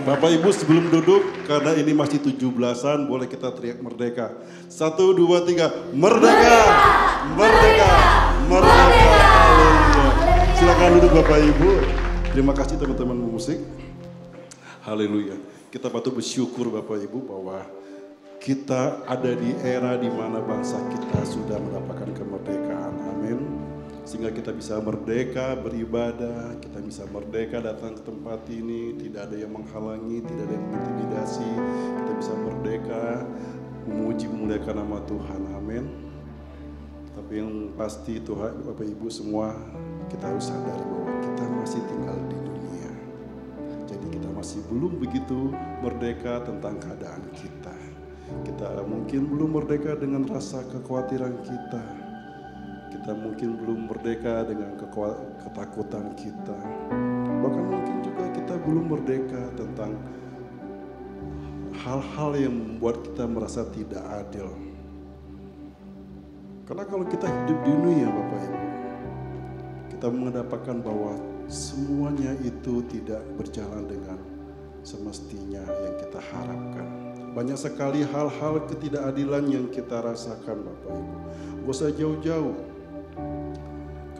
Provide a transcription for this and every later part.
Bapak Ibu sebelum duduk, karena ini masih 17-an, boleh kita teriak merdeka. 1, 2, 3, merdeka! Merdeka! Merdeka! Haleluya. Silakan duduk Bapak Ibu. Terima kasih teman-teman musik. Haleluya. Kita patut bersyukur Bapak Ibu bahwa kita ada di era di mana bangsa kita sudah mendapatkan kemerdekaan. Amin. Sehingga kita bisa merdeka beribadah, kita bisa merdeka datang ke tempat ini, tidak ada yang menghalangi, tidak ada yang mengintimidasi. Kita bisa merdeka memuji memuliakan nama Tuhan. Amin. Tapi yang pasti Tuhan, Bapak Ibu semua, kita harus sadar bahwa kita masih tinggal di dunia. Jadi kita masih belum begitu merdeka tentang keadaan kita. Kita mungkin belum merdeka dengan rasa kekhawatiran kita. Kita mungkin belum merdeka dengan ketakutan kita. Bahkan mungkin juga kita belum merdeka tentang hal-hal yang membuat kita merasa tidak adil. Karena kalau kita hidup di dunia Bapak Ibu, kita mendapatkan bahwa semuanya itu tidak berjalan dengan semestinya yang kita harapkan. Banyak sekali hal-hal ketidakadilan yang kita rasakan Bapak Ibu. Gak usah jauh-jauh.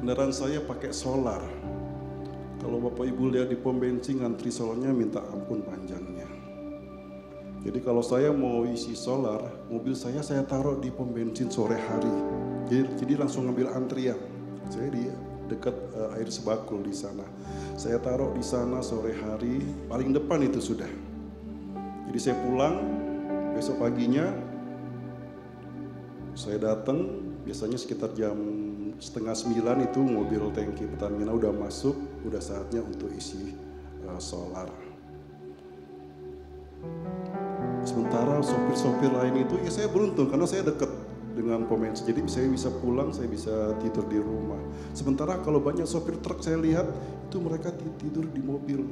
Kendaraan saya pakai solar. Kalau Bapak Ibu lihat di pom bensin ngantri solarnya minta ampun panjangnya. Jadi kalau saya mau isi solar, mobil saya taruh di pom bensin sore hari. Jadi langsung ngambil antrian. Saya di dekat air sebakul di sana. Saya taruh di sana sore hari, paling depan itu sudah. Jadi saya pulang, besok paginya saya datang, biasanya sekitar jam 8:30 itu mobil tangki Pertamina udah masuk, udah saatnya untuk isi solar. Sementara sopir-sopir lain itu, ya saya beruntung karena saya dekat dengan pom bensin, jadi saya bisa pulang, saya bisa tidur di rumah. Sementara kalau banyak sopir truk saya lihat, itu mereka tidur di mobil.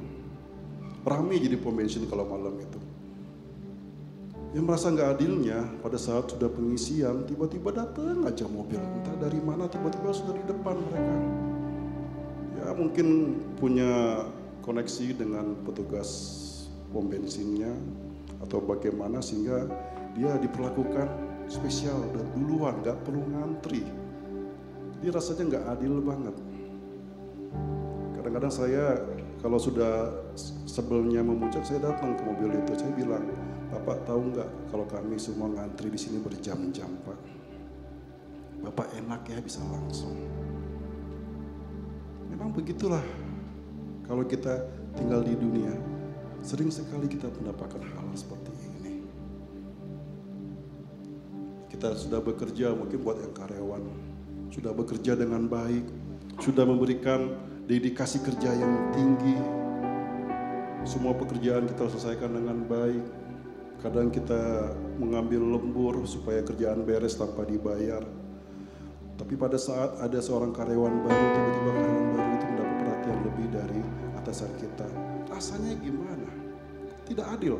Ramai jadi pom bensin kalau malam itu. Yang merasa nggak adilnya pada saat sudah pengisian, tiba-tiba datang aja mobil, entah dari mana tiba-tiba sudah di depan mereka. Ya mungkin punya koneksi dengan petugas pom bensinnya atau bagaimana sehingga dia diperlakukan spesial dan duluan, nggak perlu ngantri. Dia rasanya nggak adil banget. Kadang-kadang saya kalau sudah sebelnya memuncak, saya datang ke mobil itu, saya bilang, Bapak tahu nggak kalau kami semua ngantri di sini berjam-jam Pak. Bapak enak ya bisa langsung. Memang begitulah kalau kita tinggal di dunia, sering sekali kita mendapatkan hal seperti ini. Kita sudah bekerja mungkin buat yang karyawan, sudah bekerja dengan baik, sudah memberikan dedikasi kerja yang tinggi. Semua pekerjaan kita selesaikan dengan baik. Kadang kita mengambil lembur supaya kerjaan beres tanpa dibayar. Tapi pada saat ada seorang karyawan baru, tiba-tiba karyawan baru itu mendapat perhatian lebih dari atasan kita. Rasanya gimana? Tidak adil.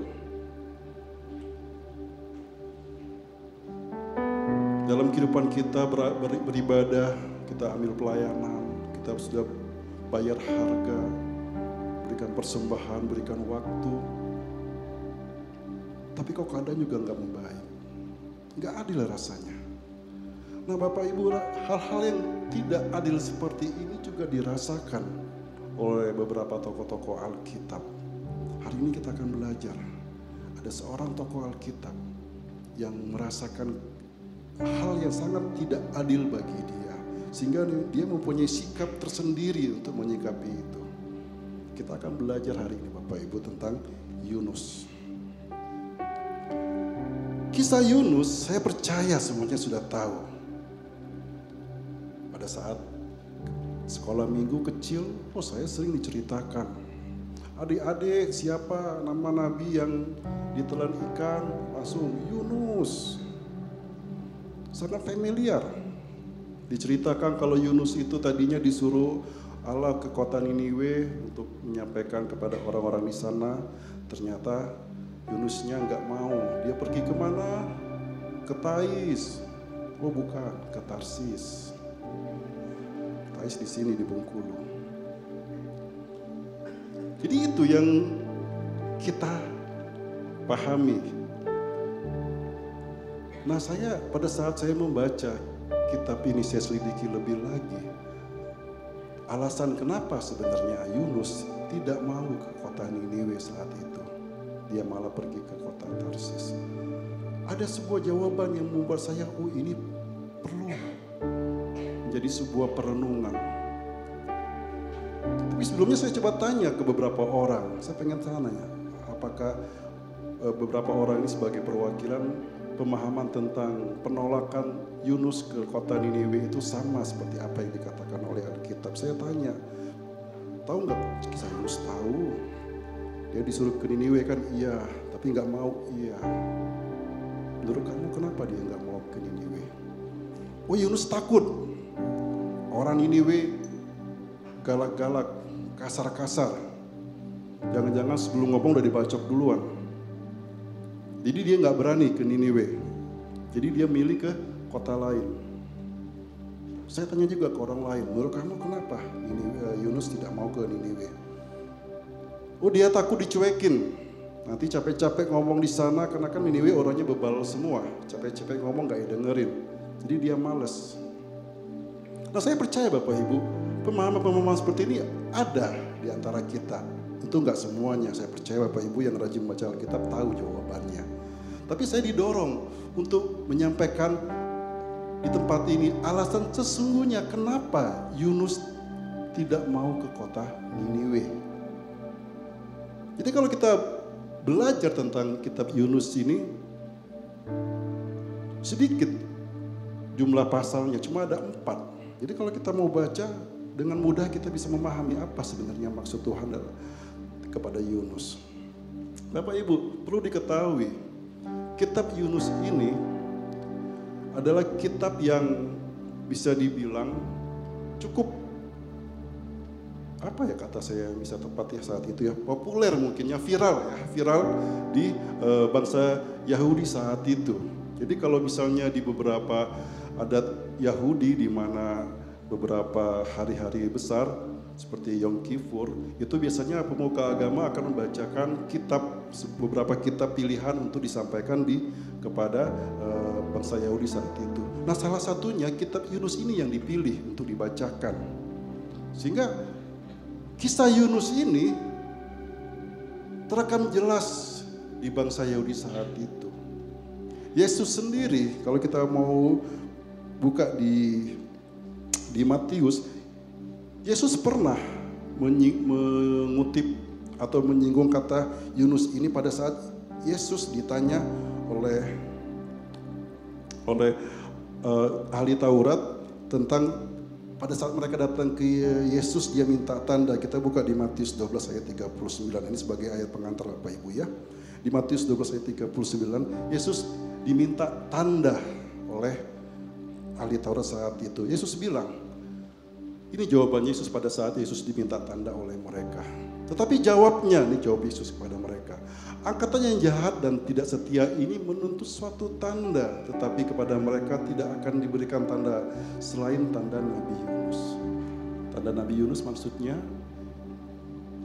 Dalam kehidupan kita beribadah, kita ambil pelayanan, kita sudah bayar harga, berikan persembahan, berikan waktu. Tapi kok keadaan juga nggak membaik, nggak adil rasanya. Nah Bapak Ibu, hal-hal yang tidak adil seperti ini juga dirasakan oleh beberapa tokoh-tokoh Alkitab. Hari ini kita akan belajar, ada seorang tokoh Alkitab yang merasakan hal yang sangat tidak adil bagi dia. Sehingga dia mempunyai sikap tersendiri untuk menyikapi itu. Kita akan belajar hari ini Bapak Ibu tentang Yunus. Kisah Yunus, saya percaya semuanya sudah tahu. Pada saat sekolah minggu kecil, saya sering diceritakan. Adik-adik siapa nama nabi yang ditelan ikan, langsung Yunus. Sangat familiar. Diceritakan kalau Yunus itu tadinya disuruh Allah ke kota Niniwe untuk menyampaikan kepada orang-orang di sana. Ternyata Yunusnya nggak mau. Dia pergi kemana? Ke Tais. Oh bukan, ke Tarsis. Tais di sini di Bengkulu. Jadi itu yang kita pahami. Nah, pada saat saya membaca kitab ini, saya selidiki lebih lagi. Alasan kenapa sebenarnya Yunus tidak mau ke kota Niniwe saat itu. Dia malah pergi ke kota Tarsis. Ada sebuah jawaban yang membuat saya, ini perlu menjadi sebuah perenungan. Tapi sebelumnya saya coba tanya ke beberapa orang. Saya pengen tanya, apakah beberapa orang ini sebagai perwakilan pemahaman tentang penolakan Yunus ke kota Niniwe itu sama seperti apa yang dikatakan oleh Alkitab. Saya tanya, tahu nggak kisah Yunus? Tahu. Dia disuruh ke Niniwe kan? Iya. Tapi nggak mau? Iya. Menurut kamu kenapa dia nggak mau ke Niniwe? Yunus takut. Orang Niniwe galak-galak, kasar-kasar. Jangan-jangan sebelum ngomong udah dibacok duluan. Jadi dia nggak berani ke Niniwe. Jadi dia milih ke kota lain. Saya tanya juga ke orang lain, menurut kamu kenapa Yunus tidak mau ke Niniwe? Dia takut dicuekin. Nanti capek-capek ngomong di sana, karena kan Niniwe orangnya bebal semua. Capek-capek ngomong gak dengerin. Jadi dia males. Nah, saya percaya Bapak Ibu, pemahaman-pemahaman seperti ini ada di antara kita. Tentu nggak semuanya, saya percaya Bapak Ibu yang rajin membaca Alkitab tahu jawabannya. Tapi saya didorong untuk menyampaikan di tempat ini alasan sesungguhnya kenapa Yunus tidak mau ke kota Niniwe. Jadi kalau kita belajar tentang kitab Yunus ini, sedikit jumlah pasalnya, cuma ada 4. Jadi kalau kita mau baca, dengan mudah kita bisa memahami apa sebenarnya maksud Tuhan kepada Yunus. Bapak Ibu, perlu diketahui, kitab Yunus ini adalah kitab yang bisa dibilang cukup, apa ya kata saya bisa tepat ya saat itu ya, populer mungkinnya, viral di bangsa Yahudi saat itu. Jadi kalau misalnya di beberapa adat Yahudi di mana beberapa hari-hari besar seperti Yom Kippur, itu biasanya pemuka agama akan membacakan beberapa kitab pilihan untuk disampaikan kepada bangsa Yahudi saat itu. Nah, salah satunya kitab Yunus ini yang dipilih untuk dibacakan. Sehingga kisah Yunus ini terekam jelas di bangsa Yahudi saat itu. Yesus sendiri, kalau kita mau buka di Matius, Yesus pernah mengutip atau menyinggung kata Yunus ini pada saat Yesus ditanya oleh ahli Taurat tentang pada saat mereka datang ke Yesus, dia minta tanda. Kita buka di Matius 12 ayat 39. Ini sebagai ayat pengantar Bapak Ibu ya. Di Matius 12 ayat 39, Yesus diminta tanda oleh ahli Taurat saat itu. Yesus bilang, ini jawaban Yesus pada saat Yesus diminta tanda oleh mereka. Tetapi jawabnya, ini jawab Yesus kepada mereka. Angkatan yang jahat dan tidak setia ini menuntut suatu tanda, tetapi kepada mereka tidak akan diberikan tanda selain tanda Nabi Yunus. Tanda Nabi Yunus maksudnya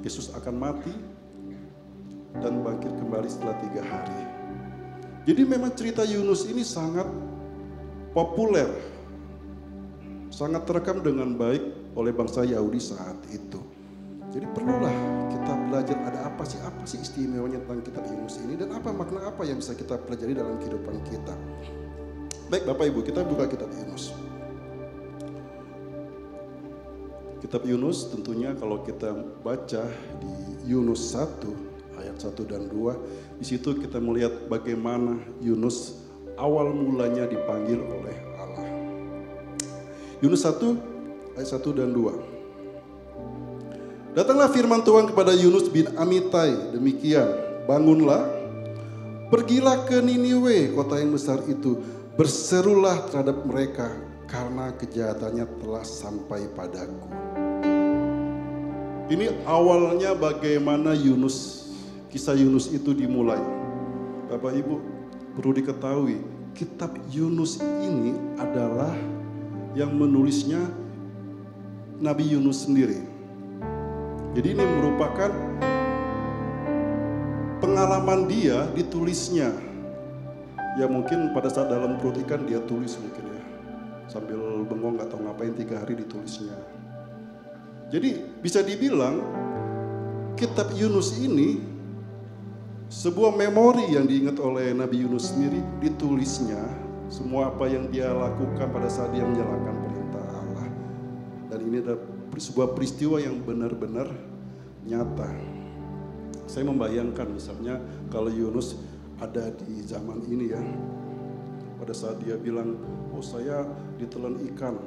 Yesus akan mati dan bangkit kembali setelah 3 hari. Jadi memang cerita Yunus ini sangat populer, sangat terekam dengan baik oleh bangsa Yahudi saat itu. Jadi perlulah kita belajar ada apa sih istimewanya tentang kitab Yunus ini dan makna apa yang bisa kita pelajari dalam kehidupan kita. Baik Bapak Ibu, kita buka kitab Yunus. Kitab Yunus tentunya kalau kita baca di Yunus 1 ayat 1 dan 2, di situ kita melihat bagaimana Yunus awal mulanya dipanggil oleh Allah. Yunus 1 ayat 1 dan 2. Datanglah firman Tuhan kepada Yunus bin Amitai, demikian, bangunlah, pergilah ke Niniwe, kota yang besar itu, berserulah terhadap mereka, karena kejahatannya telah sampai padaku. Ini awalnya bagaimana kisah Yunus itu dimulai. Bapak Ibu, perlu diketahui, kitab Yunus ini adalah yang menulisnya Nabi Yunus sendiri. Jadi ini merupakan pengalaman dia ditulisnya. Ya mungkin pada saat dalam perut ikan dia tulis mungkin ya. Sambil bengong gak tahu ngapain 3 hari ditulisnya. Jadi bisa dibilang kitab Yunus ini sebuah memori yang diingat oleh Nabi Yunus sendiri, ditulisnya semua apa yang dia lakukan pada saat dia menjalankan perintah Allah. Dan ini adalah sebuah peristiwa yang benar-benar nyata. Saya membayangkan misalnya kalau Yunus ada di zaman ini ya, pada saat dia bilang, oh saya ditelan ikan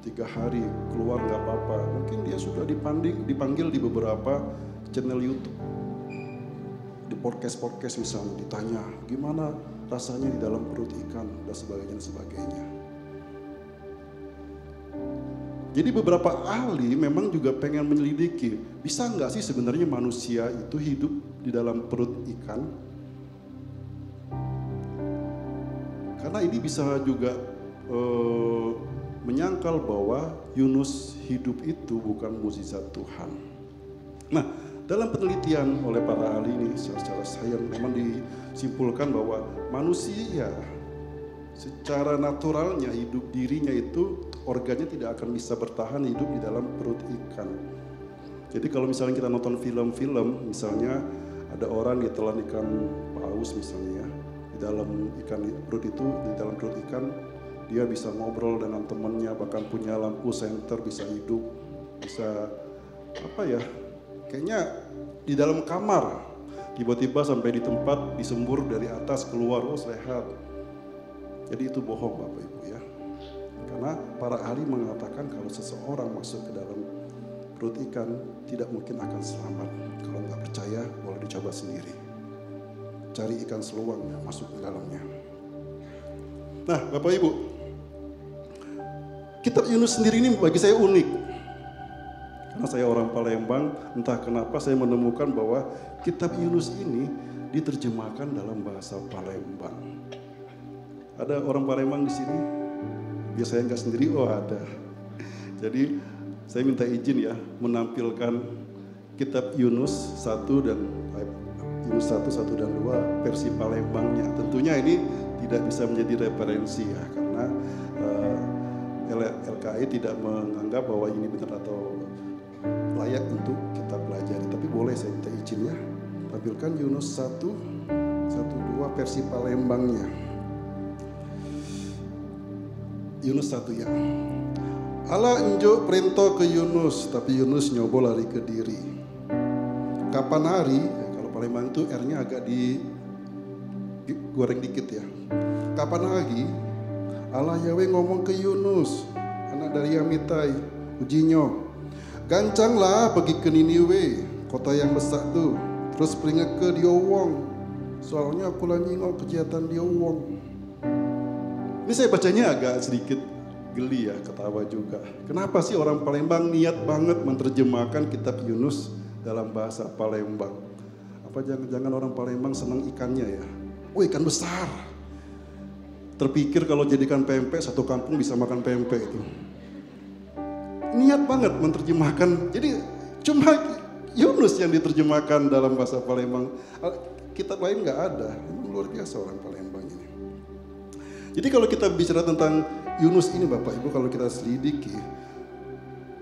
3 hari keluar nggak apa-apa, mungkin dia sudah dipanggil di beberapa channel YouTube, di podcast misalnya, ditanya gimana rasanya di dalam perut ikan dan sebagainya. Jadi beberapa ahli memang juga pengen menyelidiki, bisa nggak sih sebenarnya manusia itu hidup di dalam perut ikan? Karena ini bisa juga menyangkal bahwa Yunus hidup itu bukan mukjizat Tuhan. Nah, dalam penelitian oleh para ahli ini secara sains memang disimpulkan bahwa manusia secara naturalnya hidup dirinya itu organnya tidak akan bisa bertahan hidup di dalam perut ikan. Jadi kalau misalnya kita nonton film-film, misalnya ada orang ditelan ikan paus misalnya ya, di dalam perut ikan dia bisa ngobrol dengan temannya, bahkan punya lampu senter, bisa hidup, bisa kayaknya di dalam kamar tiba-tiba sampai di tempat disembur dari atas keluar, oh sehat. Jadi itu bohong Bapak Ibu ya. Karena para ahli mengatakan kalau seseorang masuk ke dalam perut ikan tidak mungkin akan selamat. Kalau nggak percaya boleh dicoba sendiri. Cari ikan seluang masuk ke dalamnya. Nah Bapak Ibu, kitab Yunus sendiri ini bagi saya unik. Karena saya orang Palembang, entah kenapa saya menemukan bahwa kitab Yunus ini diterjemahkan dalam bahasa Palembang. Ada orang Palembang di sini? Biasanya nggak sendiri, oh ada. Jadi saya minta izin ya menampilkan kitab Yunus 1 dan 2 versi Palembangnya. Tentunya ini tidak bisa menjadi referensi ya, karena LKI tidak menganggap bahwa ini benar atau layak untuk kita pelajari. Tapi boleh saya minta izin ya, tampilkan Yunus 1, 2 versi Palembangnya. Yunus 1 ya. Allah enjuk perintah ke Yunus, tapi Yunus nyoba lari ke diri. Kapan hari, kalau Palembang itu R-nya agak digoreng dikit ya. Kapan hari Allah Yahweh ngomong ke Yunus, anak dari Amitai, ujinya, gancanglah pergi ke Niniwe, kota yang besar tuh, terus peringat ke dia wong, soalnya aku lagi ngok kejahatan dia wong. Ini saya bacanya agak sedikit geli ya, ketawa juga. Kenapa sih orang Palembang niat banget menerjemahkan kitab Yunus dalam bahasa Palembang? Apa jangan-jangan orang Palembang senang ikannya ya? Oh ikan besar. Terpikir kalau jadikan pempek satu kampung bisa makan pempek itu. Niat banget menerjemahkan. Jadi cuma Yunus yang diterjemahkan dalam bahasa Palembang. Kitab lain nggak ada. Ini luar biasa orang Palembang ini. Jadi kalau kita bicara tentang Yunus ini Bapak Ibu, kalau kita selidiki,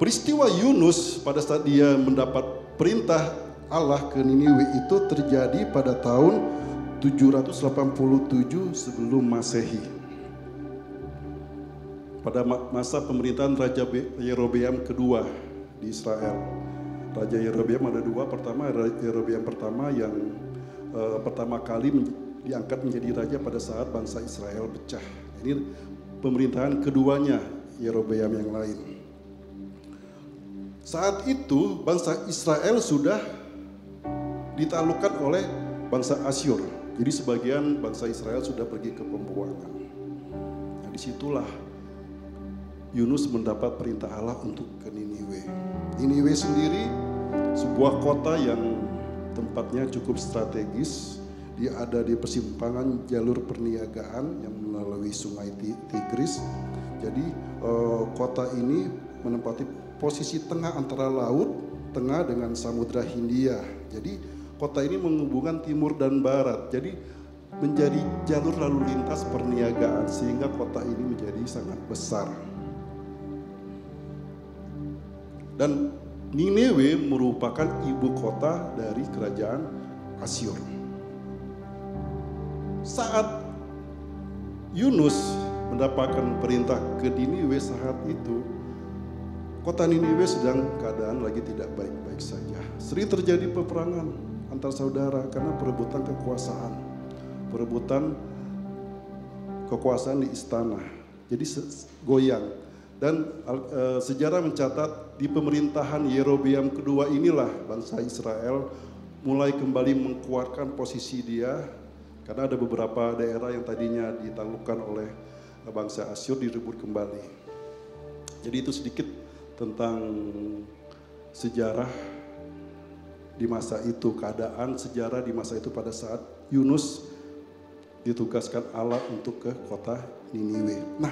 peristiwa Yunus pada saat dia mendapat perintah Allah ke Niniwe itu terjadi pada tahun 787 sebelum Masehi. Pada masa pemerintahan Raja Yerobeam kedua di Israel. Raja Yerobeam ada dua, pertama Yerobeam pertama yang pertama kali diangkat menjadi raja pada saat bangsa Israel pecah. Ini pemerintahan keduanya Yerobeam yang lain. Saat itu bangsa Israel sudah ditaklukkan oleh bangsa Asyur. Jadi sebagian bangsa Israel sudah pergi ke pembuangan. Nah, disitulah Yunus mendapat perintah Allah untuk ke Niniwe. Niniwe sendiri sebuah kota yang tempatnya cukup strategis. Dia ada di persimpangan jalur perniagaan yang melalui sungai Tigris. Jadi kota ini menempati posisi tengah antara laut tengah dengan Samudra Hindia. Jadi kota ini menghubungkan timur dan barat. Jadi menjadi jalur lalu lintas perniagaan sehingga kota ini menjadi sangat besar. Dan Niniwe merupakan ibu kota dari kerajaan Asyur. Saat Yunus mendapatkan perintah ke Niniwe saat itu, kota Niniwe sedang keadaan lagi tidak baik-baik saja. Sering terjadi peperangan antar saudara karena perebutan kekuasaan di istana. Jadi goyang. Dan sejarah mencatat di pemerintahan Yerobeam kedua inilah bangsa Israel mulai kembali menguatkan posisi dia, karena ada beberapa daerah yang tadinya ditaklukkan oleh bangsa Asyur direbut kembali. Jadi itu sedikit tentang sejarah di masa itu, keadaan sejarah di masa itu pada saat Yunus ditugaskan Allah untuk ke kota Niniwe. Nah,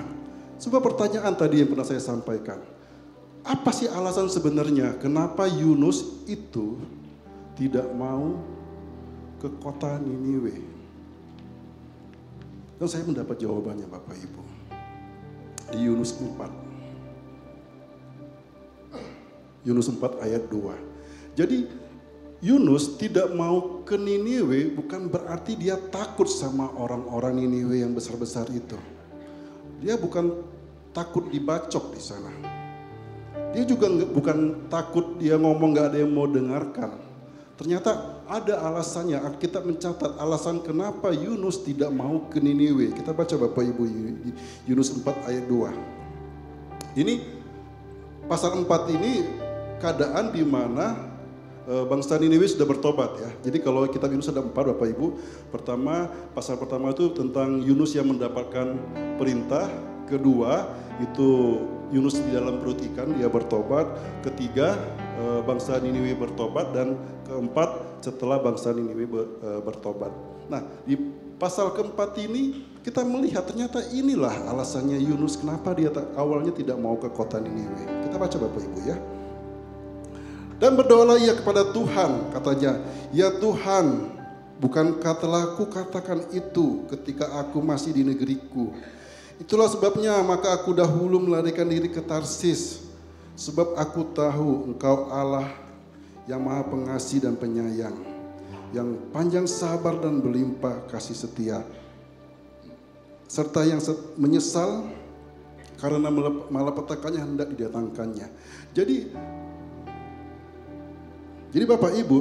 sebuah pertanyaan tadi yang pernah saya sampaikan. Apa sih alasan sebenarnya kenapa Yunus itu tidak mau ke kota Niniwe? Dan saya mendapat jawabannya Bapak Ibu. Di Yunus 4. Yunus 4 ayat 2. Jadi Yunus tidak mau ke Niniwe bukan berarti dia takut sama orang-orang Niniwe yang besar-besar itu. Dia bukan takut dibacok di sana. Dia juga bukan takut dia ngomong gak ada yang mau dengarkan. Ternyata ada alasannya. Alkitab mencatat alasan kenapa Yunus tidak mau ke Niniwe. Kita baca Bapak Ibu Yunus 4 ayat 2. Ini pasal 4 ini keadaan di mana bangsa Niniwe sudah bertobat ya. Jadi kalau kitab Yunus ada 4 Bapak Ibu. Pasal pertama itu tentang Yunus yang mendapatkan perintah. Kedua itu Yunus di dalam perut ikan dia bertobat. Ketiga bangsa Niniwe bertobat. Dan keempat setelah bangsa Niniwe bertobat. Nah di pasal keempat ini kita melihat ternyata inilah alasannya Yunus kenapa dia awalnya tidak mau ke kota Niniwe. Kita baca Bapak Ibu ya. Dan berdoalah ia kepada Tuhan, katanya, ya Tuhan, bukankah telah kukatakan itu ketika aku masih di negeriku? Itulah sebabnya maka aku dahulu melarikan diri ke Tarsis, sebab aku tahu Engkau Allah yang Maha Pengasih dan Penyayang, yang panjang sabar dan berlimpah kasih setia, serta yang menyesal karena malapetakannya hendak didatangkannya. Jadi Bapak Ibu,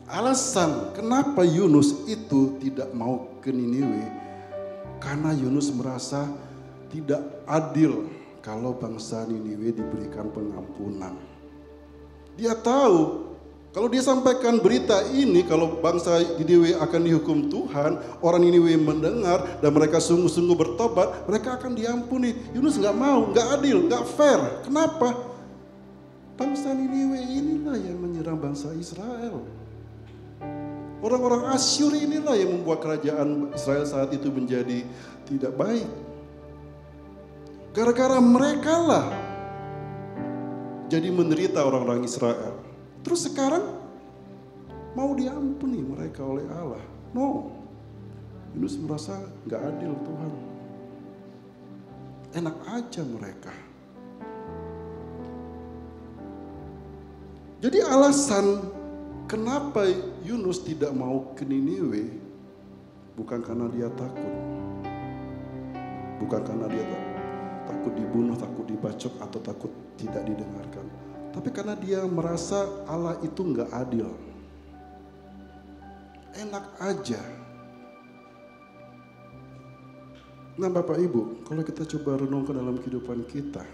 alasan kenapa Yunus itu tidak mau ke Niniwe, karena Yunus merasa tidak adil kalau bangsa Niniwe diberikan pengampunan. Dia tahu kalau dia sampaikan berita ini, kalau bangsa Niniwe akan dihukum Tuhan, orang Niniwe mendengar dan mereka sungguh-sungguh bertobat, mereka akan diampuni. Yunus nggak mau, nggak adil, nggak fair. Kenapa? Bangsa Niniwe inilah yang menyerang bangsa Israel. Orang-orang Asyur inilah yang membuat kerajaan Israel saat itu menjadi tidak baik. Gara-gara mereka lah jadi menderita orang-orang Israel. Terus sekarang mau diampuni mereka oleh Allah. No. Yunus merasa gak adil Tuhan. Enak aja mereka. Jadi alasan kenapa Yunus tidak mau ke Niniwe bukan karena dia takut. Bukan karena dia takut dibunuh, takut dibacok, atau takut tidak didengarkan. Tapi karena dia merasa Allah itu enggak adil. Enak aja. Nah Bapak Ibu, kalau kita coba renungkan dalam kehidupan kita,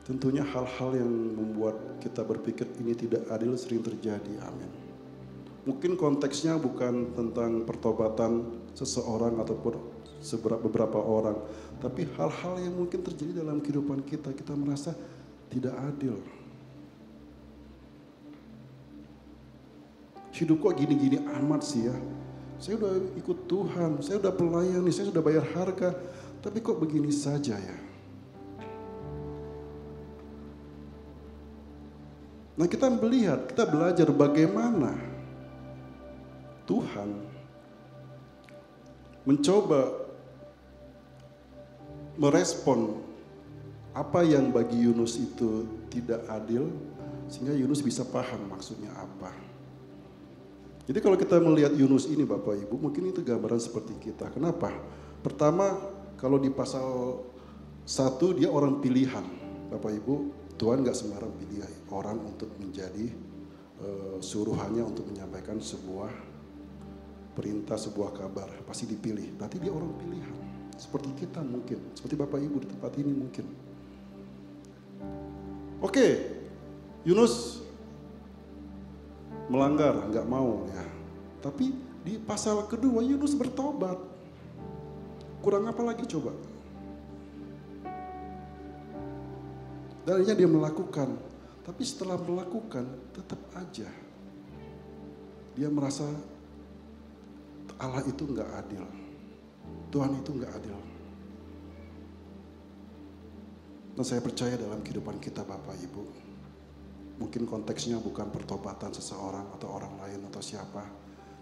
tentunya hal-hal yang membuat kita berpikir ini tidak adil sering terjadi, amin. Mungkin konteksnya bukan tentang pertobatan seseorang ataupun beberapa orang, tapi hal-hal yang mungkin terjadi dalam kehidupan kita, kita merasa tidak adil. Hidup kok gini-gini amat sih ya. Saya udah ikut Tuhan, saya udah pelayani, saya sudah bayar harga, tapi kok begini saja ya. Nah kita melihat, kita belajar bagaimana Tuhan mencoba merespon apa yang bagi Yunus itu tidak adil, sehingga Yunus bisa paham maksudnya apa. Jadi kalau kita melihat Yunus ini Bapak Ibu, mungkin itu gambaran seperti kita. Kenapa? Pertama, kalau di pasal 1 dia orang pilihan. Bapak Ibu, Tuhan gak sembarang pilih orang untuk menjadi suruhannya untuk menyampaikan sebuah perintah, sebuah kabar. Pasti dipilih, berarti dia orang pilihan. Seperti kita mungkin, seperti Bapak Ibu di tempat ini mungkin. Oke, Yunus melanggar, gak mau ya. Tapi di pasal kedua Yunus bertobat. Kurang apa lagi coba? Dan akhirnya dia melakukan, tapi setelah melakukan tetap aja dia merasa Allah itu nggak adil, Tuhan itu nggak adil. Dan saya percaya dalam kehidupan kita Bapak Ibu, mungkin konteksnya bukan pertobatan seseorang atau orang lain atau siapa,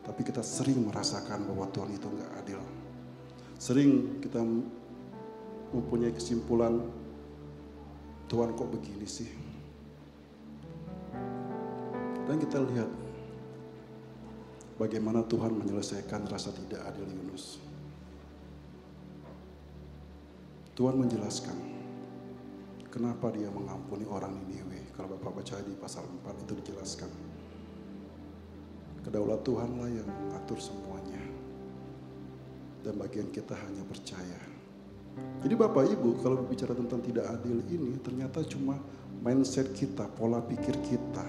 tapi kita sering merasakan bahwa Tuhan itu nggak adil. Sering kita mempunyai kesimpulan, Tuhan kok begini sih? Dan kita lihat bagaimana Tuhan menyelesaikan rasa tidak adil Yunus. Tuhan menjelaskan kenapa dia mengampuni orang Niniwe. Kalau Bapak baca di pasal 4 itu dijelaskan. Kedaulat Tuhanlah yang mengatur semuanya. Dan bagian kita hanya percaya. Jadi Bapak Ibu, kalau berbicara tentang tidak adil ini, ternyata cuma mindset kita, pola pikir kita.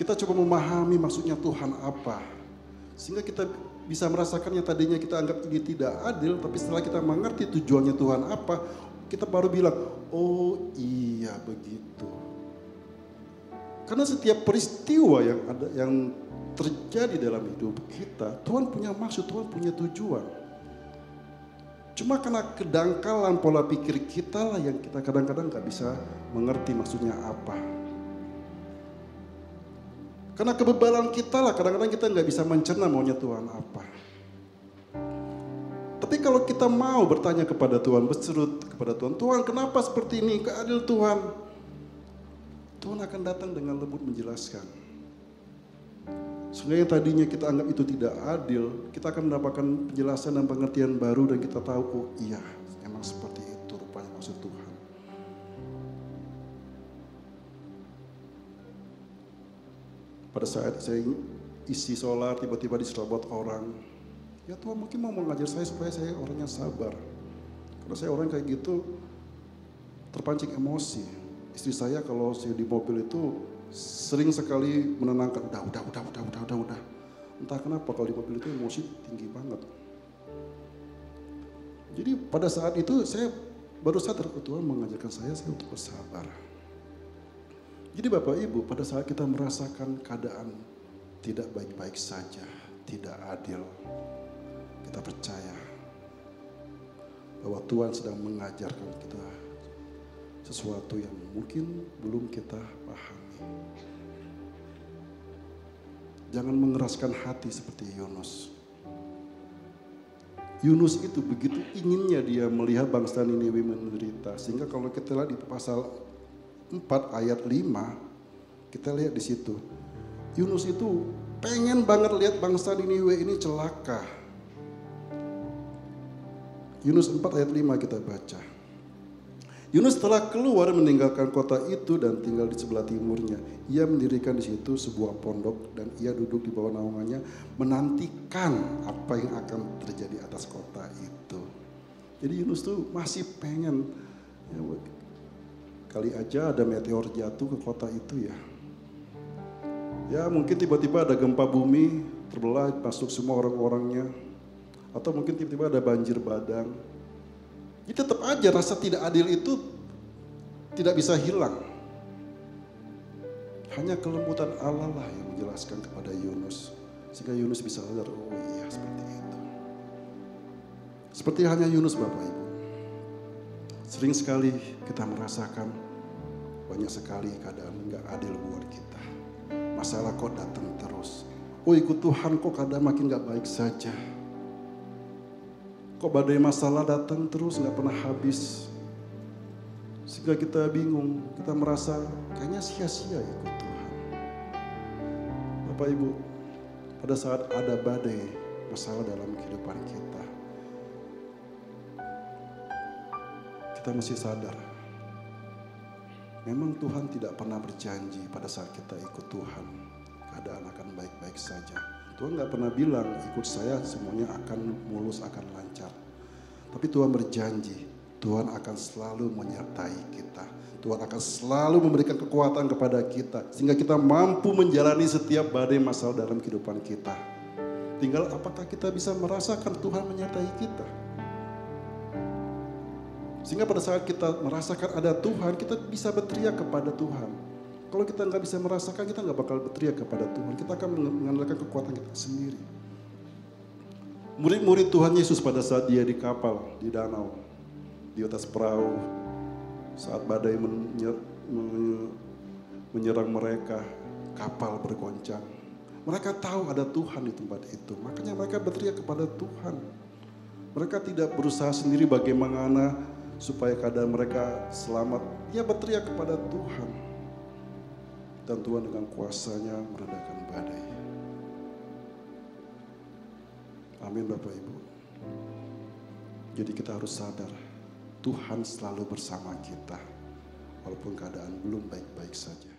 Kita coba memahami maksudnya Tuhan apa. Sehingga kita bisa merasakan yang tadinya kita anggap ini tidak adil, tapi setelah kita mengerti tujuannya Tuhan apa, kita baru bilang, oh iya begitu. Karena setiap peristiwa yang terjadi dalam hidup kita, Tuhan punya maksud, Tuhan punya tujuan. Cuma karena kedangkalan pola pikir kita lah yang kita kadang-kadang gak bisa mengerti maksudnya apa. Karena kebebalan kita lah kadang-kadang kita gak bisa mencerna maunya Tuhan apa. Tapi kalau kita mau bertanya kepada Tuhan, berserut kepada Tuhan, Tuhan kenapa seperti ini, keadil Tuhan. Tuhan akan datang dengan lembut menjelaskan. Sehingga yang tadinya kita anggap itu tidak adil, kita akan mendapatkan penjelasan dan pengertian baru dan kita tahu, oh iya, emang seperti itu rupanya maksud Tuhan. Pada saat saya isi sholat, tiba-tiba diserobot orang, ya Tuhan mungkin mau mengajar saya supaya saya orangnya sabar. Kalau saya orang kayak gitu, terpancing emosi. Istri saya kalau saya di mobil itu sering sekali menenangkan, udah. Entah kenapa kalau di mobil itu emosi tinggi banget. Jadi pada saat itu saya baru sadar, Tuhan mengajarkan saya untuk bersabar. Jadi Bapak Ibu, pada saat kita merasakan keadaan tidak baik-baik saja, tidak adil, kita percaya bahwa Tuhan sedang mengajarkan kita sesuatu yang mungkin belum kita pahami. Jangan mengeraskan hati seperti Yunus. Yunus itu begitu inginnya dia melihat bangsa Niniwe menderita. Sehingga kalau kita lihat di pasal 4 ayat 5, kita lihat di situ. Yunus itu pengen banget lihat bangsa Niniwe ini celaka. Yunus 4 ayat 5 kita baca. Yunus telah keluar meninggalkan kota itu dan tinggal di sebelah timurnya. Ia mendirikan di situ sebuah pondok dan ia duduk di bawah naungannya menantikan apa yang akan terjadi atas kota itu. Jadi Yunus tuh masih pengen, ya, kali aja ada meteor jatuh ke kota itu ya. Ya mungkin tiba-tiba ada gempa bumi terbelah masuk semua orang-orangnya. Atau mungkin tiba-tiba ada banjir bandang. Jadi tetap aja rasa tidak adil itu tidak bisa hilang. Hanya kelembutan Allah lah yang menjelaskan kepada Yunus. Sehingga Yunus bisa sadar, oh iya seperti itu. Seperti hanya Yunus Bapak Ibu. Sering sekali kita merasakan bahwa banyak sekali keadaan gak adil buat kita. Masalah kok datang terus. Oh ikut Tuhan kok keadaan makin gak baik saja. Kok badai masalah datang terus gak pernah habis. Sehingga kita bingung, kita merasa kayaknya sia-sia ikut Tuhan. Bapak Ibu, pada saat ada badai masalah dalam kehidupan kita, kita mesti sadar, memang Tuhan tidak pernah berjanji pada saat kita ikut Tuhan, keadaan akan baik-baik saja. Tuhan gak pernah bilang, ikut saya semuanya akan mulus, akan lancar. Tapi Tuhan berjanji, Tuhan akan selalu menyertai kita. Tuhan akan selalu memberikan kekuatan kepada kita. Sehingga kita mampu menjalani setiap badai masalah dalam kehidupan kita. Tinggal apakah kita bisa merasakan Tuhan menyertai kita. Sehingga pada saat kita merasakan ada Tuhan, kita bisa berteriak kepada Tuhan. Kalau kita nggak bisa merasakan, kita nggak bakal berteriak kepada Tuhan. Kita akan mengandalkan kekuatan kita sendiri. Murid-murid Tuhan Yesus pada saat dia di kapal, di danau, di atas perahu, saat badai menyerang mereka, kapal bergoncang. Mereka tahu ada Tuhan di tempat itu, makanya mereka berteriak kepada Tuhan. Mereka tidak berusaha sendiri bagaimana supaya keadaan mereka selamat. Dia berteriak kepada Tuhan. Dan Tuhan dengan kuasanya meredakan badai. Amin Bapak Ibu. Jadi kita harus sadar, Tuhan selalu bersama kita, walaupun keadaan belum baik-baik saja.